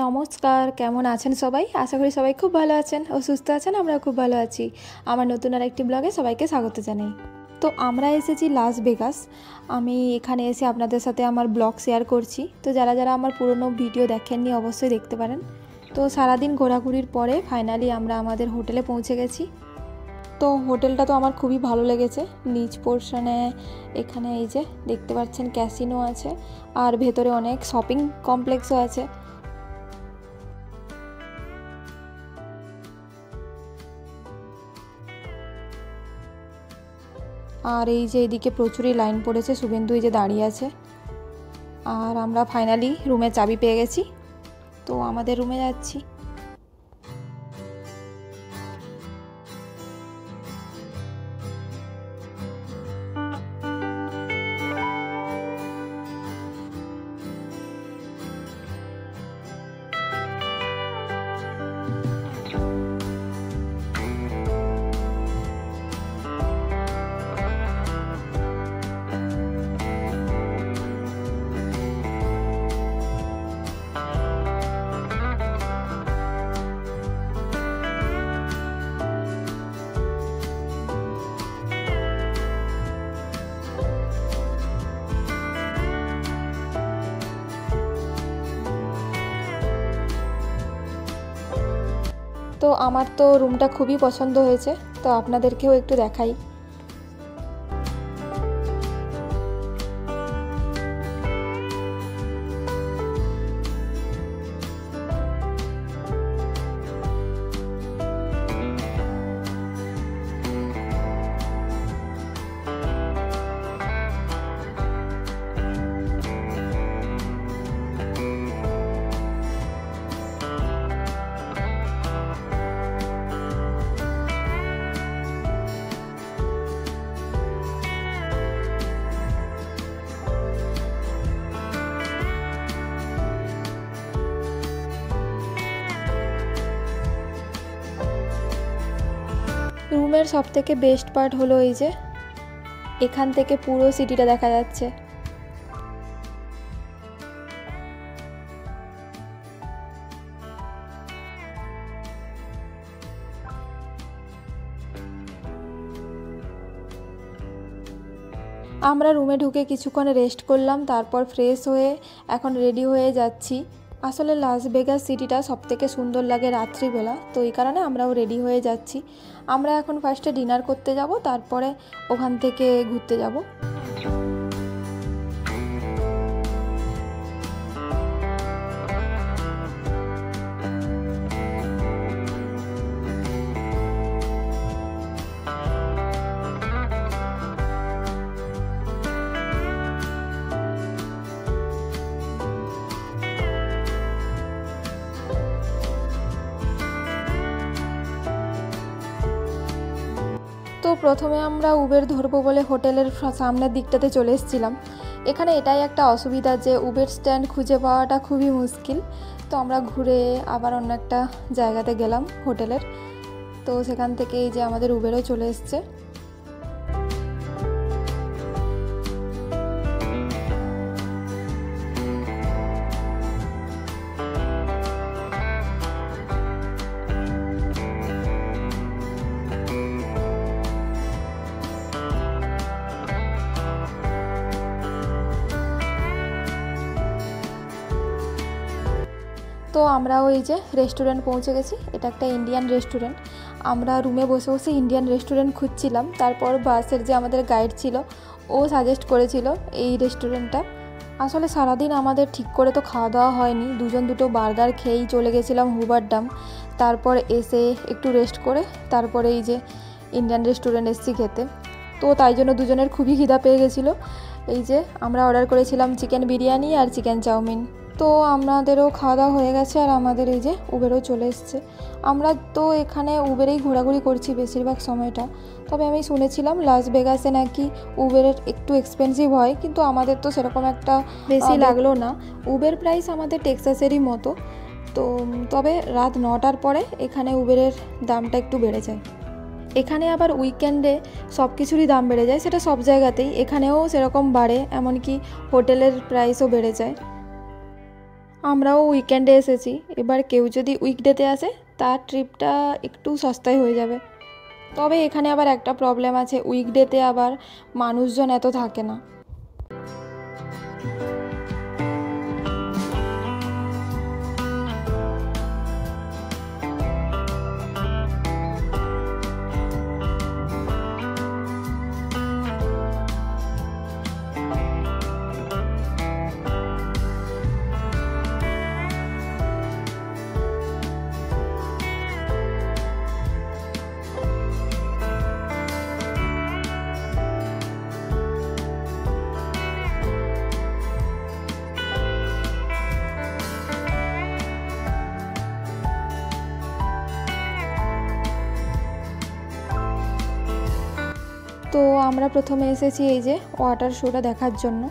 নমস্কার, কেমন আছেন সবাই? আশা করি সবাই খুব ভালো আছেন ও সুস্থ আছেন। আমরাও খুব ভালো আছি। আমার নতুন আর একটি ব্লগে সবাইকে স্বাগত জানাই। তো আমরা এসেছি লাস ভেগাস। আমি এখানে এসে আপনাদের সাথে আমার ব্লগ শেয়ার করছি। তো যারা যারা আমার পুরনো ভিডিও দেখেননি অবশ্যই দেখতে পারেন। তো সারাদিন ঘোরাঘুরির পরে ফাইনালি আমরা আমাদের হোটেলে পৌঁছে গেছি। তো হোটেলটা তো আমার খুবই ভালো লেগেছে। নিচ পোর্শনে এখানে এই যে দেখতে পাচ্ছেন ক্যাসিনো আছে, আর ভেতরে অনেক শপিং কমপ্লেক্সও আছে। আর এই যে এদিকে প্রচুরই লাইন পড়েছে, শুভেন্দু এই যে দাঁড়িয়ে আছে। আর আমরা ফাইনালি রুমের চাবি পেয়ে গেছি, তো আমাদের রুমে যাচ্ছি। তো আমার তো রুমটা খুবই পছন্দ হয়েছে, তো আপনাদেরকেও একটু দেখাই। রুমের সবথেকে বেস্ট পার্ট হলো এই যে এখান থেকে পুরো সিটিটা দেখা যাচ্ছে। আমরা রুমে ঢুকে কিছুক্ষণ রেস্ট করলাম, তারপর ফ্রেশ হয়ে এখন রেডি হয়ে যাচ্ছি। আসলে লাস ভেগাস সিটিটা সবথেকে সুন্দর লাগে রাত্রিবেলা, তো এই কারণে আমরাও রেডি হয়ে যাচ্ছি। আমরা এখন ফার্স্টে ডিনার করতে যাব, তারপরে ওখান থেকে ঘুরতে যাব। তো প্রথমে আমরা উবের ধরবো বলে হোটেলের সামনের দিকটাতে চলে এসেছিলাম। এখানে এটাই একটা অসুবিধা যে উবের স্ট্যান্ড খুঁজে পাওয়াটা খুবই মুশকিল। তো আমরা ঘুরে আবার অন্য একটা জায়গাতে গেলাম হোটেলের, তো সেখান থেকে এই যে আমাদের উবেরও চলে এসছে। তো আমরাও এই যে রেস্টুরেন্ট পৌঁছে গেছি। এটা একটা ইন্ডিয়ান রেস্টুরেন্ট। আমরা রুমে বসে বসে ইন্ডিয়ান রেস্টুরেন্ট খুঁজছিলাম, তারপর বাসের যে আমাদের গাইড ছিল ও সাজেস্ট করেছিল এই রেস্টুরেন্টটা। আসলে সারাদিন আমাদের ঠিক করে তো খাওয়া দাওয়া হয়নি, দুটো বার্গার খেয়েই চলে গেছিলাম হুবার ডাম। তারপর এসে একটু রেস্ট করে তারপরে এই যে ইন্ডিয়ান রেস্টুরেন্ট এসেছি খেতে। তো তাই জন্য দুজনের খুবই খিদা পেয়ে গেছিলো। এই যে আমরা অর্ডার করেছিলাম চিকেন বিরিয়ানি আর চিকেন চাউমিন। তো আমাদেরও খাওয়া দাওয়া হয়ে গেছে, আর আমাদের এই যে উবেরও চলে এসছে। আমরা তো এখানে উবেরেই ঘোরাঘুরি করছি বেশিরভাগ সময়টা। তবে আমি শুনেছিলাম লাস ভেগাসে নাকি উবেরের একটু এক্সপেন্সিভ হয়, কিন্তু আমাদের তো সেরকম একটা বেশি লাগলো না। উবের প্রাইস আমাদের টেক্সাসেরই মতো। তো তবে রাত 9টার পরে এখানে উবেরের দামটা একটু বেড়ে যায়। এখানে আবার উইকেন্ডে সব কিছুরই দাম বেড়ে যায়, সেটা সব জায়গাতেই, এখানেও সেরকম বাড়ে, এমনকি হোটেলের প্রাইসও বেড়ে যায়। আমরাও উইকেন্ডে এসেছি, এবার কেউ যদি উইকডেতে আসে তার ট্রিপটা একটু সস্তায় হয়ে যাবে। তবে এখানে আবার একটা প্রবলেম আছে, উইকডেতে আবার মানুষজন এত থাকে না। তো আমরা প্রথমে এসেছি এই যে ওয়াটার শোটা দেখার জন্য।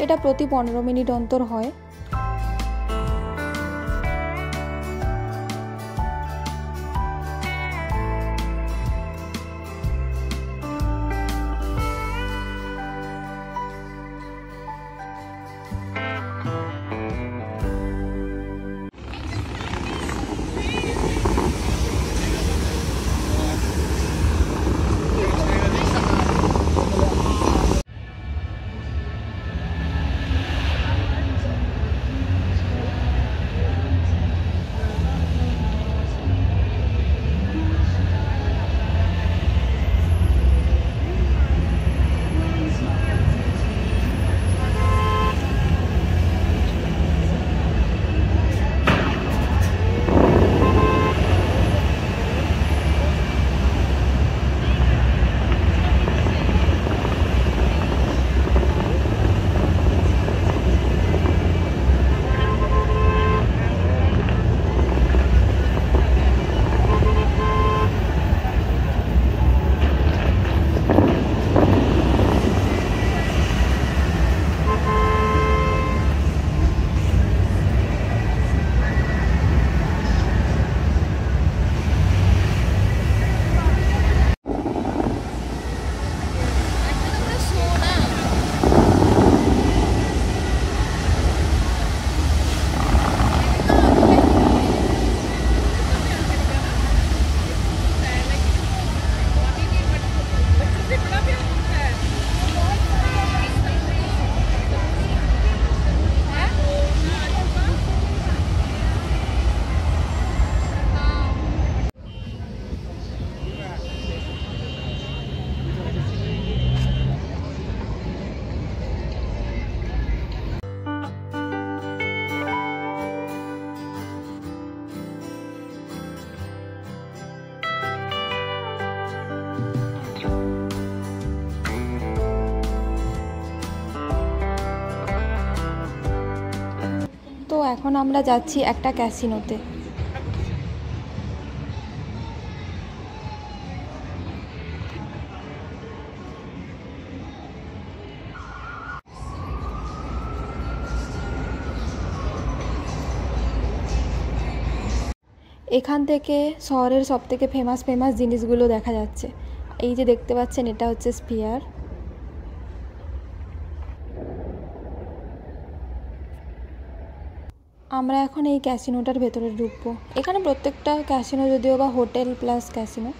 এটা প্রতি 15 মিনিট অন্তর হয়। তো এখন আমরা যাচ্ছি একটা ক্যাসিনোতে। এখান থেকে শহরের সবথেকে ফেমাস জিনিসগুলো দেখা যাচ্ছে। এই যে দেখতে পাচ্ছেন, এটা হচ্ছে স্পিয়ার। আমরা এখন এই ক্যাসিনোটার ভেতরে ঢুকবো। এখানে প্রত্যেকটা ক্যাসিনো যদিও বা হোটেল প্লাস ক্যাসিনো।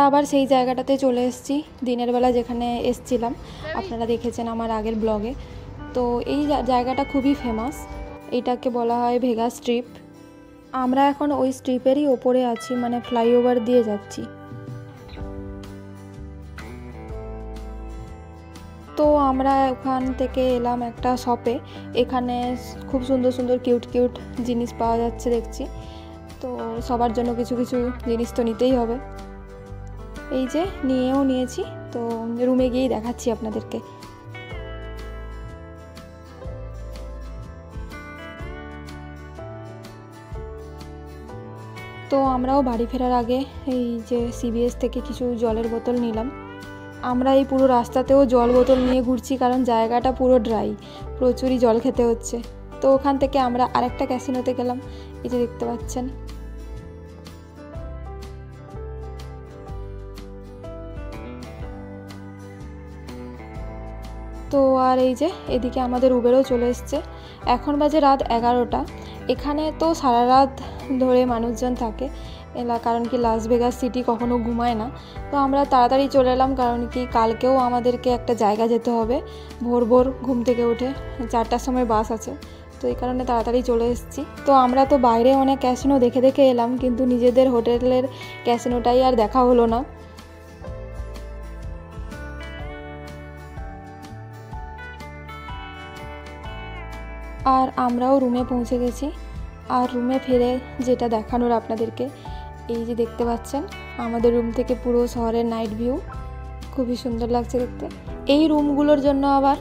আবার সেই জায়গাটাতে চলে এসেছি দিনের বেলা যেখানে এসছিলাম, আপনারা দেখেছেন আমার আগের ব্লগে। তো এই জায়গাটা খুবই ফেমাস, এইটাকে বলা হয় ভেগা স্ট্রিপ। আমরা এখন ওই স্ট্রিপেরই ওপরে আছি, মানে ফ্লাইওভার দিয়ে যাচ্ছি। তো আমরা ওখান থেকে এলাম একটা শপে, এখানে খুব সুন্দর সুন্দর কিউট কিউট জিনিস পাওয়া যাচ্ছে দেখছি। তো সবার জন্য কিছু কিছু জিনিস তো নিতেই হবে, এই যে নিয়েও নিয়েছি। তো রুমে গিয়েই দেখাচ্ছি আপনাদেরকে। তো আমরাও বাড়ি ফেরার আগে এই যে সিবিএস থেকে কিছু জলের বোতল নিলাম। আমরা এই পুরো রাস্তাতেও জল বোতল নিয়ে ঘুরছি, কারণ জায়গাটা পুরো ড্রাই, প্রচুরই জল খেতে হচ্ছে। তো ওখান থেকে আমরা আরেকটা ক্যাসিনোতে গেলাম, এই যে দেখতে পাচ্ছেন। তো আর এই যে এদিকে আমাদের উবেরও চলে এসছে। এখন বাজে রাত 11টা। এখানে তো সারা রাত ধরে মানুষজন থাকে, কারণ কি লাস ভেগাস সিটি কখনো ঘুমায় না। তো আমরা তাড়াতাড়ি চলে এলাম, কারণ কি কালকেও আমাদেরকে একটা জায়গা যেতে হবে। ভোর ভোর ঘুম থেকে উঠে 4টার সময় বাস আছে, তো এই কারণে তাড়াতাড়ি চলে এসেছি। তো আমরা তো বাইরে অনেক ক্যাসিনো দেখে দেখে এলাম, কিন্তু নিজেদের হোটেলের ক্যাসিনোটাই আর দেখা হলো না। আর আমরাও রুমে পৌঁছে গেছি। আর রুমে ফিরে যেটা দেখানোর আপনাদেরকে, এই যে দেখতে পাচ্ছেন আমাদের রুম থেকে পুরো শহরের নাইট ভিউ, খুবই সুন্দর লাগছে দেখতে। এই রুমগুলোর জন্য আবার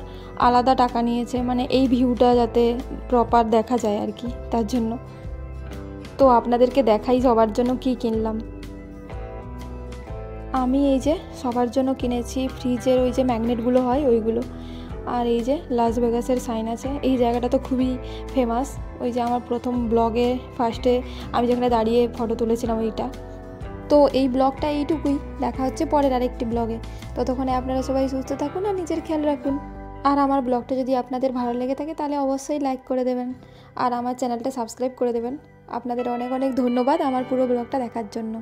আলাদা টাকা নিয়েছে, মানে এই ভিউটা যাতে প্রপার দেখা যায় আর কি, তার জন্য। তো আপনাদেরকে দেখাই সবার জন্য কি কিনলাম। আমি এই যে সবার জন্য কিনেছি ফ্রিজের ওই যে ম্যাগনেটগুলো হয় ওইগুলো। আর এই যে লাস ভেগাসের সাইন আছে, এই জায়গাটা তো খুবই ফেমাস। ওই যে আমার প্রথম ব্লগে ফার্স্টে আমি যেখানে দাঁড়িয়ে ফটো তুলেছিলাম ওইটা। তো এই ব্লগটা এইটুকুই, দেখা হচ্ছে পরের আরেকটি ব্লগে। ততক্ষণে আপনারা সবাই সুস্থ থাকুন আর নিজের খেয়াল রাখুন। আর আমার ব্লগটা যদি আপনাদের ভালো লেগে থাকে তাহলে অবশ্যই লাইক করে দেবেন, আর আমার চ্যানেলটা সাবস্ক্রাইব করে দেবেন। আপনাদের অনেক অনেক ধন্যবাদ আমার পুরো ব্লগটা দেখার জন্য।